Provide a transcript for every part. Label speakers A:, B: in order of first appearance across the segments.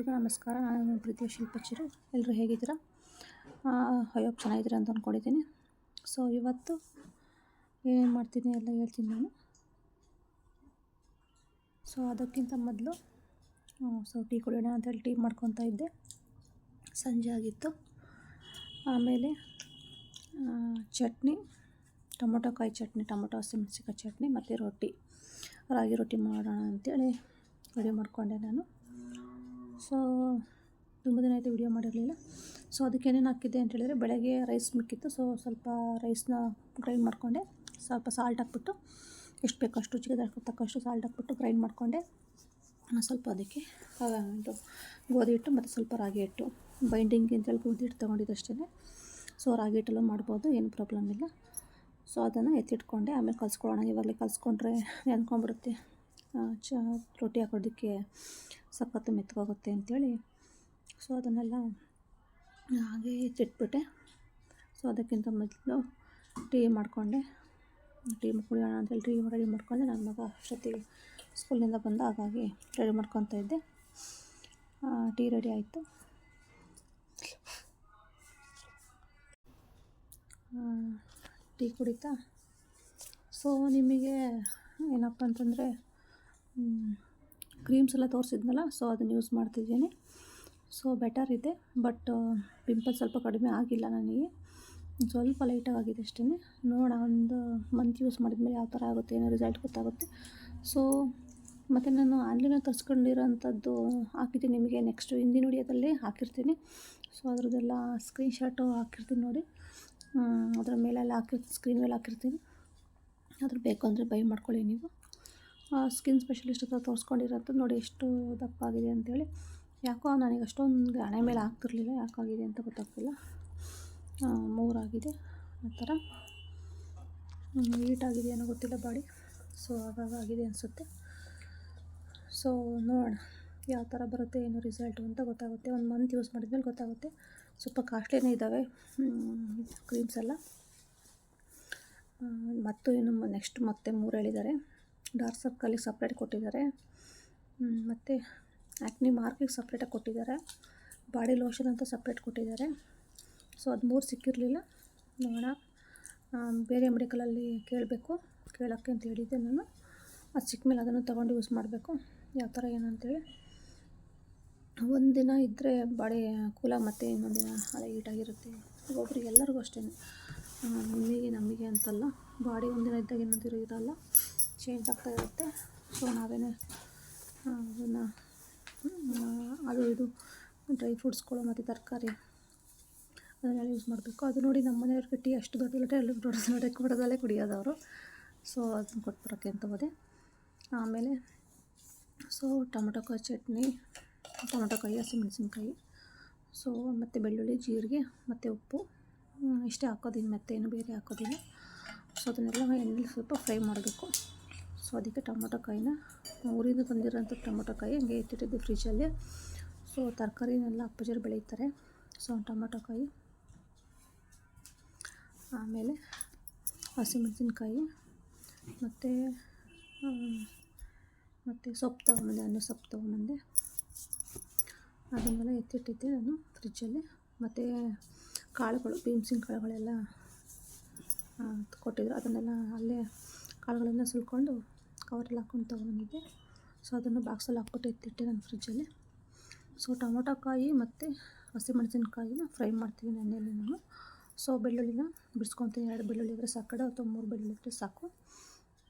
A: ಎಲ್ರಿಗೂ ನಮಸ್ಕಾರ. ನಾನು ನಿಮ್ಮ ಪ್ರೀತಿಯ ಶಿಲ್ಪಚಿರು. ಎಲ್ಲರೂ ಹೇಗಿದ್ದೀರಾ? ಹೋಪ್ ಚೆನ್ನಾಗಿದ್ದೀರಾ ಅಂತ ಅಂದ್ಕೊಂಡಿದ್ದೀನಿ. ಸೊ ಇವತ್ತು ಏನೇನು ಮಾಡ್ತೀನಿ ಎಲ್ಲ ಹೇಳ್ತೀನಿ ನಾನು. ಸೊ ಅದಕ್ಕಿಂತ ಮೊದಲು ಟೀ ಕುಡಿಯೋಣ ಅಂತೇಳಿ ಟೀ ಮಾಡ್ಕೊತಾ ಇದ್ದೆ. ಸಂಜೆ ಆಗಿತ್ತು. ಆಮೇಲೆ ಚಟ್ನಿ, ಟೊಮೊಟೊ ಕಾಯಿ ಚಟ್ನಿ, ಟೊಮೊಟೊ ಹಸಿಮೆಣಸಿನಕಾಯಿ ಚಟ್ನಿ ಮತ್ತು ರಾಗಿ ರೊಟ್ಟಿ ಮಾಡೋಣ ಅಂತೇಳಿ ರೆಡಿ ಮಾಡಿಕೊಂಡೆ ನಾನು. ಸೊ ತುಂಬ ದಿನ ಆಯಿತು ವಿಡಿಯೋ ಮಾಡಿರಲಿಲ್ಲ. ಸೊ ಅದಕ್ಕೆ ಏನೇನು ಹಾಕಿದ್ದೆ ಅಂತ ಹೇಳಿದರೆ, ಬೆಳಗ್ಗೆ ರೈಸ್ ಮಿಕ್ಕಿತ್ತು. ಸೊ ಸ್ವಲ್ಪ ರೈಸ್ನ ಗ್ರೈಂಡ್ ಮಾಡಿಕೊಂಡೆ. ಸ್ವಲ್ಪ ಸಾಲ್ಟ್ ಹಾಕ್ಬಿಟ್ಟು, ಎಷ್ಟು ಬೇಕೋ ಅಷ್ಟು ರುಚಿಗೆ ತಕ್ಕಷ್ಟು ಸಾಲ್ಟ್ ಹಾಕ್ಬಿಟ್ಟು ಗ್ರೈಂಡ್ ಮಾಡಿಕೊಂಡೆ. ಸ್ವಲ್ಪ ಅದಕ್ಕೆ ಗೋಧಿ ಹಿಟ್ಟು ಮತ್ತು ಸ್ವಲ್ಪ ರಾಗಿ ಹಿಟ್ಟು, ಬೈಂಡಿಂಗ್ ಅಂತೇಳಿ ಗೋಧಿ ಹಿಟ್ಟು ತೊಗೊಂಡಿದ್ದಷ್ಟೇ. ಸೊ ರಾಗಿ ಹಿಟ್ಟಲ್ಲೂ ಮಾಡ್ಬೋದು, ಏನು ಪ್ರಾಬ್ಲಮ್ ಇಲ್ಲ. ಸೊ ಅದನ್ನು ಎತ್ತಿಟ್ಕೊಂಡೆ. ಆಮೇಲೆ ಕಲಿಸ್ಕೊಳ್ಳೋಣ. ಇವಾಗಲೇ ಕಲಿಸ್ಕೊಂಡ್ರೆ ನೆನ್ಕೊಂಡ್ಬಿಡುತ್ತೆ, ರೊಟ್ಟಿ ಹಾಕೋದಕ್ಕೆ ಸಖತ್ತು ಮೆತ್ತಗೋಗುತ್ತೆ ಅಂಥೇಳಿ. ಸೊ ಅದನ್ನೆಲ್ಲ ಹಾಗೆ ಎತ್ತಿಟ್ಬಿಟ್ಟೆ. ಸೊ ಅದಕ್ಕಿಂತ ಮೊದಲು ಟೀ ಮಾಡಿಕೊಂಡೆ. ಟೀ ಕುಡಿಯೋಣ ಅಂತೇಳಿ ಟೀ ರೆಡಿ ಮಾಡಿಕೊಂಡೆ. ನನ್ನ ಮಗ ಅಷ್ಟೊತ್ತಿಗೆ ಸ್ಕೂಲಿಂದ ಬಂದ, ಹಾಗಾಗಿ ರೆಡಿ ಮಾಡ್ಕೊತಾ ಇದ್ದೆ. ಟೀ ರೆಡಿ ಆಯಿತು. ಟೀ ಕುಡಿತಾ ಸೊ ನಿಮಗೆ ಏನಪ್ಪ ಅಂತಂದರೆ, ಕ್ರೀಮ್ಸ್ ಎಲ್ಲ ತೋರಿಸಿದ್ನಲ್ಲ, ಸೊ ಅದನ್ನು ಯೂಸ್ ಮಾಡ್ತಿದ್ದೀನಿ. ಸೊ ಬೆಟರ್ ಇದೆ, ಬಟ್ ಪಿಂಪಲ್ಸ್ ಸ್ವಲ್ಪ ಕಡಿಮೆ ಆಗಿಲ್ಲ ನನಗೆ, ಸ್ವಲ್ಪ ಲೈಟಾಗಿ ಆಗಿದೆ ಅಷ್ಟೇ. ನೋಡೋಣ, ಒಂದು ಮಂತ್ ಯೂಸ್ ಮಾಡಿದ್ಮೇಲೆ ಯಾವ ಥರ ಆಗುತ್ತೆ, ಏನೋ ರಿಸಲ್ಟ್ ಗೊತ್ತಾಗುತ್ತೆ. ಸೊ ಮತ್ತು ನಾನು ಆನ್ಲೈನಲ್ಲಿ ತರಿಸ್ಕೊಂಡಿರೋಂಥದ್ದು ಹಾಕಿದ್ದೀನಿ ನಿಮಗೆ, ನೆಕ್ಸ್ಟು ಹಿಂದಿನ ವಿಡಿಯೋದಲ್ಲಿ ಹಾಕಿರ್ತೀನಿ. ಸೊ ಅದರದ್ದೆಲ್ಲ ಸ್ಕ್ರೀನ್ಶಾಟು ಹಾಕಿರ್ತೀನಿ ನೋಡಿ. ಅದರ ಮೇಲೆಲ್ಲ ಸ್ಕ್ರೀನ್ ಮೇಲೆ ಹಾಕಿರ್ತೀನಿ. ಅದ್ರ ಬೇಕು ಅಂದರೆ ಬೈ ಮಾಡ್ಕೊಳ್ಳಿ ನೀವು. ಸ್ಕಿನ್ ಸ್ಪೆಷಲಿಸ್ಟ್ ಹತ್ರ ತೋರಿಸ್ಕೊಂಡಿರೋಂಥದ್ದು ನೋಡಿ, ಎಷ್ಟು ದಪ್ಪ ಆಗಿದೆ ಅಂಥೇಳಿ. ಯಾಕೋ ನನಗೆ ಅಷ್ಟೊಂದು ಹಣೆ ಮೇಲೆ ಆಗ್ತಿರ್ಲಿಲ್ಲ, ಯಾಕಾಗಿದೆ ಅಂತ ಗೊತ್ತಾಗ್ತಿಲ್ಲ. 3 ಆಗಿದೆ ಆ ಥರ. ಹೀಟಾಗಿದೆ ಏನೋ ಗೊತ್ತಿಲ್ಲ ಬಾಡಿ. ಸೊ ಹಾಗಾಗಿದೆ ಅನಿಸುತ್ತೆ. ಸೊ ನೋಡೋಣ ಯಾವ ಥರ ಬರುತ್ತೆ, ಏನು ರಿಸಲ್ಟು ಅಂತ ಗೊತ್ತಾಗುತ್ತೆ. ಒಂದು ಮಂತ್ ಯೂಸ್ ಮಾಡಿದ್ಮೇಲೆ ಗೊತ್ತಾಗುತ್ತೆ. ಸ್ವಲ್ಪ ಕಾಸ್ಟ್ಲಿನೇ ಇದ್ದಾವೆ ಕ್ರೀಮ್ಸ್ ಎಲ್ಲ. ಮತ್ತು ಇನ್ನು ನೆಕ್ಸ್ಟ್ ಮತ್ತೆ 3 ಹೇಳಿದ್ದಾರೆ. ಡಾರ್ಕ್ ಸರ್ಕಲಿಗೆ ಸಪ್ರೇಟ್ ಕೊಟ್ಟಿದ್ದಾರೆ, ಮತ್ತು ಆ್ಯಕ್ನಿ ಮಾರ್ಕಿಗೆ ಸಪ್ರೇಟಾಗಿ ಕೊಟ್ಟಿದ್ದಾರೆ, ಬಾಡಿ ಲೋಷನ್ ಅಂತ ಸಪ್ರೇಟ್ ಕೊಟ್ಟಿದ್ದಾರೆ. ಸೊ ಅದು 3 ಸಿಕ್ಕಿರಲಿಲ್ಲ. ನೋಡೋಣ, ಬೇರೆ ಮೆಡಿಕಲಲ್ಲಿ ಕೇಳೋಕ್ಕೆ ಅಂತ ಹೇಳಿದ್ದೆ ನಾನು. ಅದು ಸಿಕ್ಕ ಮೇಲೆ ಅದನ್ನು ತೊಗೊಂಡು ಯೂಸ್ ಮಾಡಬೇಕು, ಯಾವ ಥರ ಏನು ಅಂತೇಳಿ. ಒಂದಿನ ಇದ್ದರೆ ಬಾಡಿ ಕೂಲಾಗಿ, ಮತ್ತು ಇನ್ನೊಂದು ದಿನ ಅದೇ ಹೀಟಾಗಿರುತ್ತೆ. ಒಬ್ಬೊಬ್ರಿಗೆ ಎಲ್ಲರಿಗೂ ಅಷ್ಟೇ, ನಮಗೆ ಅಂತಲ್ಲ. ಬಾಡಿ ಒಂದಿನ ಇದ್ದಾಗ ಇನ್ನೊಂದು ಇರೋಲ್ಲ, ಚೇಂಜ್ ಆಗ್ತಾ ಇರುತ್ತೆ. ಸೊ ನಾವೇನೇ ಅದನ್ನು ಇದು ಡ್ರೈ ಫ್ರೂಟ್ಸ್ಗಳು ಮತ್ತು ತರಕಾರಿ ಅದನ್ನೆಲ್ಲ ಯೂಸ್ ಮಾಡಬೇಕು. ಅದು ನೋಡಿ, ನಮ್ಮ ಮನೆಯವ್ರಿಗೆ ಟೀ ಅಷ್ಟು ದೊಡ್ಡದಲ್ಲೇ ಕುಡಿಯೋದು ಅವರು. ಸೊ ಅದನ್ನು ಕೊಟ್ಬರೋಕ್ಕೆ ಅಂತ ಹೋದೆ. ಆಮೇಲೆ ಸೊ ಟೊಮೊಟೊ ಕಾಯಿ ಚಟ್ನಿ, ಟೊಮೊಟೊ ಕಾಯಿ, ಹಸಿಮೆಣಸಿನ್ಕಾಯಿ, ಸೊ ಮತ್ತು ಬೆಳ್ಳುಳ್ಳಿ, ಜೀರಿಗೆ ಮತ್ತು ಉಪ್ಪು ಇಷ್ಟೇ ಹಾಕೋದಿಲ್ಲ, ಮತ್ತೇನು ಬೇರೆ ಹಾಕೋದಿಲ್ಲ. ಸೊ ಅದನ್ನೆಲ್ಲ ಎಣ್ಣೆಲಿ ಸ್ವಲ್ಪ ಫ್ರೈ ಮಾಡಬೇಕು. ಸೊ ಅದಕ್ಕೆ ಟೊಮೊಟೊ ಕಾಯಿನ, ಊರಿಂದ ತಂದಿರೋಂಥ ಟೊಮೊಟೊ ಕಾಯಿ ಹಂಗೆ ಇಟ್ಟಿಟ್ಟಿದ್ದೆ ಫ್ರಿಜ್ಜಲ್ಲಿ. ಸೊ ತರಕಾರಿನೆಲ್ಲ ಅಪ್ಪಾಜಿಯರು ಬೆಳೀತಾರೆ. ಸೊ ಟೊಮೊಟೊ ಕಾಯಿ, ಆಮೇಲೆ ಹಸಿಮೆಣಸಿನ್ಕಾಯಿ, ಮತ್ತು ಸೊಪ್ಪು ತೊಗೊಂಬಂದೆ, ಅನ್ನದ ಸೊಪ್ಪು ತೊಗೊಂಬಂದೆ. ಅದನ್ನೆಲ್ಲ ಎತ್ತಿಟ್ಟಿದ್ದೆ ನಾನು ಫ್ರಿಜ್ಜಲ್ಲಿ. ಮತ್ತು ಕಾಳುಗಳು, ಬೀನ್ಸಿನ ಕಾಳುಗಳೆಲ್ಲ ಕೊಟ್ಟಿದ್ರು, ಅದನ್ನೆಲ್ಲ ಅಲ್ಲೇ ಕಾಳುಗಳೆಲ್ಲ ಸುಲ್ಕೊಂಡು ಕವರಲ್ಲಿ ಹಾಕ್ಕೊಂಡು ತೊಗೊಂಡಿದ್ದೆ. ಸೊ ಅದನ್ನು ಬಾಕ್ಸಲ್ಲಿ ಹಾಕ್ಬಿಟ್ಟು ಎತ್ತಿಟ್ಟೆ ನಾನು ಫ್ರಿಜ್ಜಲ್ಲಿ. ಸೊ ಟೊಮೊಟೊ ಕಾಯಿ ಮತ್ತು ಹಸಿಮೆಣಸಿನ್ಕಾಯಿನ ಫ್ರೈ ಮಾಡ್ತೀನಿ ಎಣ್ಣೆಯಲ್ಲಿ ನಾನು. ಸೊ ಬೆಳ್ಳುಳ್ಳಿನ ಬಿಡಿಸ್ಕೊತೀನಿ. 2 ಬೆಳ್ಳುಳ್ಳಿ ಇದ್ದರೆ ಸಾಕು, ಅಥವಾ 3 ಬೆಳ್ಳುಳ್ಳಿ ಇದ್ದರೆ ಸಾಕು.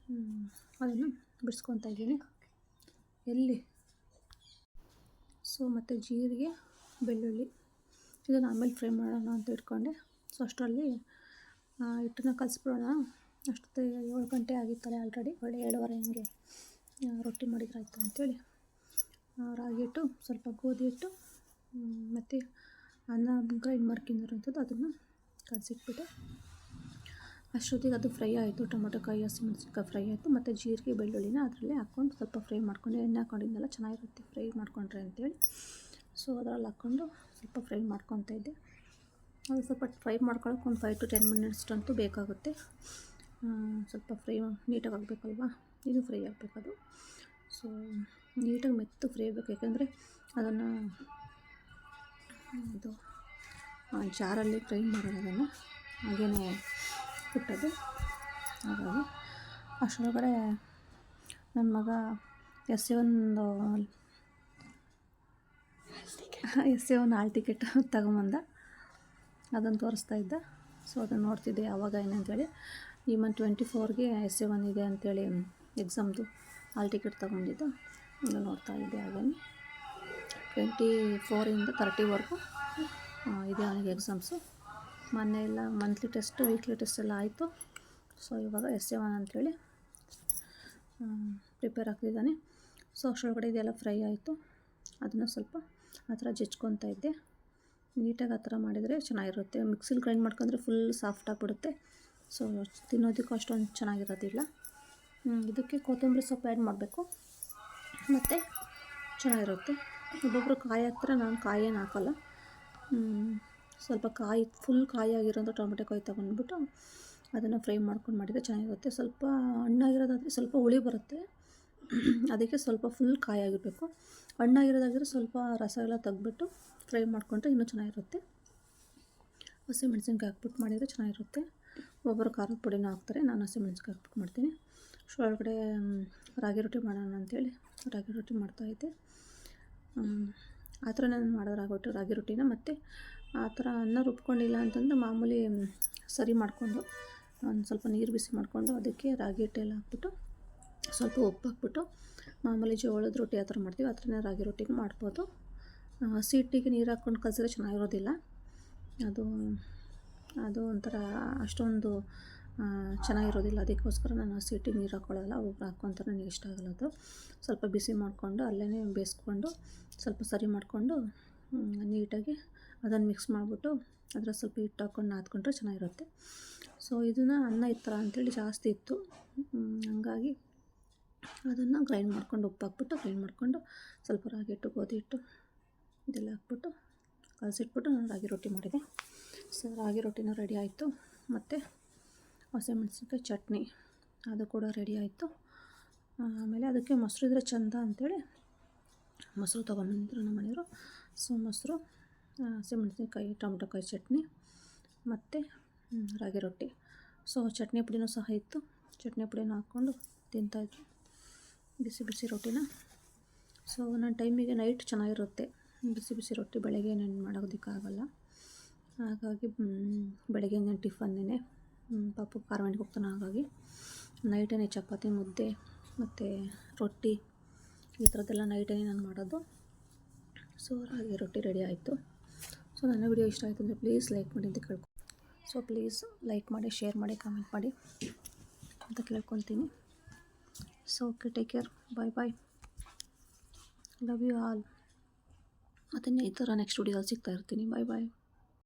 A: ಅದನ್ನು ಬಿಡಿಸ್ಕೊತಾ ಇದ್ದೀನಿ ಎಲ್ಲಿ. ಸೊ ಮತ್ತು ಜೀರಿಗೆ, ಬೆಳ್ಳುಳ್ಳಿ ಇದನ್ನು ಆಮೇಲೆ ಫ್ರೈ ಮಾಡೋಣ ಅಂತ ಇಟ್ಕೊಂಡೆ. ಸೊ ಅಷ್ಟರಲ್ಲಿ ಹಿಟ್ಟನ್ನ ಕಲಿಸ್ಬಿಡೋಣ. ಅಷ್ಟೊತ್ತು 7 ಗಂಟೆ ಆಗಿತ್ತಲ್ಲ ಆಲ್ರೆಡಿ, ಒಳ್ಳೆ 7:30 ಹಂಗೆ ರೊಟ್ಟಿ ಮಾಡಿದ್ರಾಯ್ತು ಅಂಥೇಳಿ. ರಾಗಿ ಹಿಟ್ಟು, ಸ್ವಲ್ಪ ಗೋಧಿ ಹಿಟ್ಟು ಮತ್ತು ಅನ್ನ ಗ್ರೈಂಡ್ ಮಾಡ್ಕೊಂಡಿರೋಂಥದ್ದು ಅದನ್ನು ಕಲಸಿಟ್ಬಿಟ್ಟೆ. ಅಷ್ಟೊತ್ತಿಗೆ ಅದು ಫ್ರೈ ಆಯಿತು. ಟೊಮೊಟೊ ಕಾಯಿ, ಹಸಿಮೆಣಸಿನ್ಕಾಯಿ ಫ್ರೈ ಆಯಿತು. ಮತ್ತು ಜೀರಿಗೆ, ಬೆಳ್ಳುಳ್ಳಿನ ಅದರಲ್ಲೇ ಹಾಕ್ಕೊಂಡು ಸ್ವಲ್ಪ ಫ್ರೈ ಮಾಡ್ಕೊಂಡು, ಎಣ್ಣೆ ಹಾಕ್ಕೊಂಡಿದ್ದೆಲ್ಲ ಚೆನ್ನಾಗಿರುತ್ತೆ ಫ್ರೈ ಮಾಡ್ಕೊಂಡ್ರೆ ಅಂತೇಳಿ. ಸೊ ಅದರಲ್ಲಿ ಹಾಕ್ಕೊಂಡು ಸ್ವಲ್ಪ ಫ್ರೈ ಮಾಡ್ಕೊತಾ ಇದ್ದೆ. ಅದು ಸ್ವಲ್ಪ ಫ್ರೈ ಮಾಡ್ಕೊಳ್ಳೋಕೆ ಒಂದು 5 to 10 minutes ಅಂತೂ ಬೇಕಾಗುತ್ತೆ. ಸ್ವಲ್ಪ ಫ್ರೈ ನೀಟಾಗಿ ಆಗಬೇಕಲ್ವ, ಇದು ಫ್ರೈ ಆಗಬೇಕದು. ಸೊ ನೀಟಾಗಿ ಮೆತ್ತು ಫ್ರೈ ಬೇಕು, ಯಾಕೆಂದರೆ ಅದನ್ನು ಇದು ಜಾರಲ್ಲಿ ಫ್ರೈ ಮಾಡೋದು, ಅದನ್ನು ಹಾಗೇ ಕುಟ್ಟೋದು. ಹಾಗಾಗಿ ಅಷ್ಟರೊಳಗಡೆ ನನ್ನ ಮಗ ಎಸ್.ಎ.1 ಹಾಲ್ ಟಿಕೆಟ್ ತಗೊಂಬಂದ, ಅದನ್ನು ತೋರಿಸ್ತಾ ಇದ್ದ. ಸೊ ಅದನ್ನು ನೋಡ್ತಿದ್ದೆ ಯಾವಾಗ ಏನಂತೇಳಿ. ಈ ಮಂತ್ 24ಗೆ ಎಸ್.ಎ.1 ಇದೆ ಅಂಥೇಳಿ ಎಕ್ಸಾಮ್ದು ಹಾಲ್ ಟಿಕೆಟ್ ತೊಗೊಂಡಿದ್ದು, ಅದನ್ನು ನೋಡ್ತಾ ಇದ್ದೆ. ಹಾಗೆ 24ಇಂದ 30ವರೆಗೂ ಇದೆ ಅವನಿಗೆ ಎಕ್ಸಾಮ್ಸು. ಮೊನ್ನೆ ಎಲ್ಲ ಮಂತ್ಲಿ ಟೆಸ್ಟ್, ವೀಕ್ಲಿ ಟೆಸ್ಟ್ ಎಲ್ಲ ಆಯಿತು. ಸೊ ಇವಾಗ ಎಸ್.ಎ.1 ಅಂಥೇಳಿ ಪ್ರಿಪೇರ್ ಆಗ್ತಿದ್ದಾನೆ. ಸೊ ಅಷ್ಟರೊಳಗಡೆ ಇದೆಲ್ಲ ಫ್ರೈ ಆಯಿತು. ಅದನ್ನು ಸ್ವಲ್ಪ ಆ ಥರ ಜಜ್ಕೊತಾ ಇದ್ದೆ. ನೀಟಾಗಿ ಆ ಥರ ಮಾಡಿದರೆ ಚೆನ್ನಾಗಿರುತ್ತೆ. ಮಿಕ್ಸಿಲಿ ಗ್ರೈಂಡ್ ಮಾಡ್ಕೊಂಡ್ರೆ ಫುಲ್ ಸಾಫ್ಟ್ ಆಗಿಬಿಡುತ್ತೆ. ಸೊ ತಿನ್ನೋದಕ್ಕೂ ಅಷ್ಟೊಂದು ಚೆನ್ನಾಗಿರೋದಿಲ್ಲ. ಇದಕ್ಕೆ ಕೊತ್ತಂಬರಿ ಸೊಪ್ಪು ಆ್ಯಡ್ ಮಾಡಬೇಕು, ಮತ್ತು ಚೆನ್ನಾಗಿರುತ್ತೆ. ಒಬ್ಬೊಬ್ಬರು ಕಾಯಿ ಹಾಕ್ತಾರೆ, ನಾನು ಕಾಯೇನು ಹಾಕೋಲ್ಲ. ಸ್ವಲ್ಪ ಫುಲ್ ಕಾಯಿಯಾಗಿರೋಂಥ ಟೊಮೆಟೊ ಕಾಯಿ ತೊಗೊಂಡ್ಬಿಟ್ಟು ಅದನ್ನು ಫ್ರೈ ಮಾಡ್ಕೊಂಡು ಮಾಡಿದರೆ ಚೆನ್ನಾಗಿರುತ್ತೆ. ಸ್ವಲ್ಪ ಹಣ್ಣಾಗಿರೋದಾದರೆ ಸ್ವಲ್ಪ ಹುಳಿ ಬರುತ್ತೆ, ಅದಕ್ಕೆ ಸ್ವಲ್ಪ ಫುಲ್ ಕಾಯಾಗಿರಬೇಕು. ಹಣ್ಣಾಗಿರೋದಾಗಿದ್ರೆ ಸ್ವಲ್ಪ ರಸ ಎಲ್ಲ ತೆಗ್ದುಬಿಟ್ಟು ಫ್ರೈ ಮಾಡಿಕೊಂಡ್ರೆ ಇನ್ನೂ ಚೆನ್ನಾಗಿರುತ್ತೆ. ಹಸಿಮೆಣ್ಸಿನ್ಕಾಯಿ ಹಾಕ್ಬಿಟ್ಟು ಮಾಡಿದರೆ ಚೆನ್ನಾಗಿರುತ್ತೆ. ಒಬ್ಬರು ಖಾರದ ಪುಡಿನೂ ಹಾಕ್ತಾರೆ, ನಾನು ಹಸಿಮೆಣ್ಸಿನ್ಕಾಯಿ ಹಾಕ್ಬಿಟ್ಟು ಮಾಡ್ತೀನಿ. ಒಳಗಡೆ ರಾಗಿ ರೊಟ್ಟಿ ಮಾಡೋಣ ಅಂಥೇಳಿ ರಾಗಿ ರೊಟ್ಟಿ ಮಾಡ್ತಾಯಿದ್ದೆ. ಆ ಥರ ನಾನು ಮಾಡೋದು ರಾಗಿ ರೊಟ್ಟಿನ. ಮತ್ತು ಆ ಥರ ಅನ್ನ ರುಬ್ಕೊಂಡಿಲ್ಲ ಅಂತಂದರೆ ಮಾಮೂಲಿ ಸರಿ ಮಾಡಿಕೊಂಡು ಒಂದು ಸ್ವಲ್ಪ ನೀರು ಬಿಸಿ ಮಾಡಿಕೊಂಡು ಅದಕ್ಕೆ ರಾಗಿ ಹಿಟ್ಟೆಲ್ಲ ಹಾಕ್ಬಿಟ್ಟು ಸ್ವಲ್ಪ ಉಪ್ಪು ಹಾಕ್ಬಿಟ್ಟು ಮಾಮೂಲಿ ಜೋಳದ ರೊಟ್ಟಿ ಆ ಥರ ಮಾಡ್ತೀವಿ, ಆ ಥರನೇ ರಾಗಿ ರೊಟ್ಟಿಗೆ ಮಾಡ್ಬೋದು. ಹಸಿ ಹಿಟ್ಟಿಗೆ ನೀರು ಹಾಕ್ಕೊಂಡು ಕಲಸಿದ್ರೆ ಚೆನ್ನಾಗಿರೋದಿಲ್ಲ. ಅದು ಒಂಥರ ಅಷ್ಟೊಂದು ಚೆನ್ನಾಗಿರೋದಿಲ್ಲ. ಅದಕ್ಕೋಸ್ಕರ ನಾನು ಹಸಿ ಹಿಟ್ಟಿಗೆ ನೀರು ಹಾಕ್ಕೊಳ್ಳಲ್ಲ. ಒಬ್ಬರು ಹಾಕ್ಕೊಂತಾರೆ, ನನಗೆ ಇಷ್ಟ ಆಗಲ್ಲ ಅದು. ಸ್ವಲ್ಪ ಬಿಸಿ ಮಾಡಿಕೊಂಡು ಅಲ್ಲೇ ಬೇಯಿಸ್ಕೊಂಡು ಸ್ವಲ್ಪ ಸರಿ ಮಾಡಿಕೊಂಡು ನೀಟಾಗಿ ಅದನ್ನು ಮಿಕ್ಸ್ ಮಾಡಿಬಿಟ್ಟು ಅದರ ಸ್ವಲ್ಪ ಹಿಟ್ಟು ಹಾಕ್ಕೊಂಡು ನಾದ್ಕೊಂಡ್ರೆ ಚೆನ್ನಾಗಿರುತ್ತೆ. ಸೊ ಇದನ್ನು ಅನ್ನ ಇತ್ತು ಅಂಥೇಳಿ ಜಾಸ್ತಿ ಇತ್ತು, ಹಂಗಾಗಿ ಅದನ್ನು ಗ್ರೈಂಡ್ ಮಾಡ್ಕೊಂಡು ಉಪ್ಪು ಹಾಕ್ಬಿಟ್ಟು ಗ್ರೈಂಡ್ ಮಾಡಿಕೊಂಡು ಸ್ವಲ್ಪ ರಾಗಿ ಹಿಟ್ಟು, ಗೋಧಿ ಹಿಟ್ಟು ಇದೆಲ್ಲ ಹಾಕ್ಬಿಟ್ಟು ಕಲಸಿಟ್ಬಿಟ್ಟು ನಾನು ರಾಗಿ ರೊಟ್ಟಿ ಮಾಡಿದೆ. ಸೊ ರಾಗಿ ರೊಟ್ಟಿನೂ ರೆಡಿ ಆಯಿತು. ಮತ್ತು ಹಸಿಮೆಣ್ಸಿನ್ಕಾಯಿ ಚಟ್ನಿ ಅದು ಕೂಡ ರೆಡಿ ಆಯಿತು. ಆಮೇಲೆ ಅದಕ್ಕೆ ಮೊಸರು ಇದ್ದರೆ ಚೆಂದ ಅಂಥೇಳಿ ಮೊಸರು ತೊಗೊಂಬಂದಿದ್ರು ನಮ್ಮ ಮನೆಯವರು. ಸೊ ಮೊಸರು, ಹಸಿಮೆಣ್ಸಿನ್ಕಾಯಿ, ಟೊಮೆಟೊ ಕಾಯಿ ಚಟ್ನಿ ಮತ್ತು ರಾಗಿ ರೊಟ್ಟಿ. ಸೊ ಚಟ್ನಿ ಪುಡಿನೂ ಸಹ ಇತ್ತು, ಚಟ್ನಿ ಪುಡಿನ ಹಾಕ್ಕೊಂಡು ತಿಂತಾಯಿದ್ರು ಬಿಸಿ ಬಿಸಿ ರೊಟ್ಟಿನ. ಸೊ ನನ್ನ ಟೈಮಿಗೆ ನೈಟ್ ಚೆನ್ನಾಗಿರುತ್ತೆ ಬಿಸಿ ಬಿಸಿ ರೊಟ್ಟಿ, ಬೆಳಗ್ಗೆ ನಾನು ಮಾಡೋದಕ್ಕಾಗಲ್ಲ. ಹಾಗಾಗಿ ಬೆಳಗ್ಗೆ ನಾನು ಟಿಫನ್ನೇ ಪಾಪು ಕಾರವಾಣಿಗೆ ಹೋಗ್ತಾನೆ, ಹಾಗಾಗಿ ನೈಟೇ ಚಪಾತಿ, ಮುದ್ದೆ ಮತ್ತು ರೊಟ್ಟಿ ಈ ಥರದ್ದೆಲ್ಲ ನೈಟೇ ನಾನು ಮಾಡೋದು. ಸೊ ರಾಗಿ ರೊಟ್ಟಿ ರೆಡಿ ಆಯಿತು. ಸೊ ನನ್ನ ವಿಡಿಯೋ ಇಷ್ಟ ಆಯಿತು ಅಂದರೆ ಪ್ಲೀಸ್ ಲೈಕ್ ಮಾಡಿ ಅಂತ ಕೇಳ್ಕೊ. ಸೊ ಪ್ಲೀಸ್ ಲೈಕ್ ಮಾಡಿ, ಶೇರ್ ಮಾಡಿ, ಕಮೆಂಟ್ ಮಾಡಿ ಅಂತ ಕೇಳ್ಕೊತೀನಿ. So okay, take care, bye. Love you all. ಮತ್ತು ಈ ಥರ ನೆಕ್ಸ್ಟ್ ವಿಡಿಯೋದಲ್ಲಿ ಸಿಗ್ತಾ ಇರ್ತೀನಿ. ಬಾಯ್.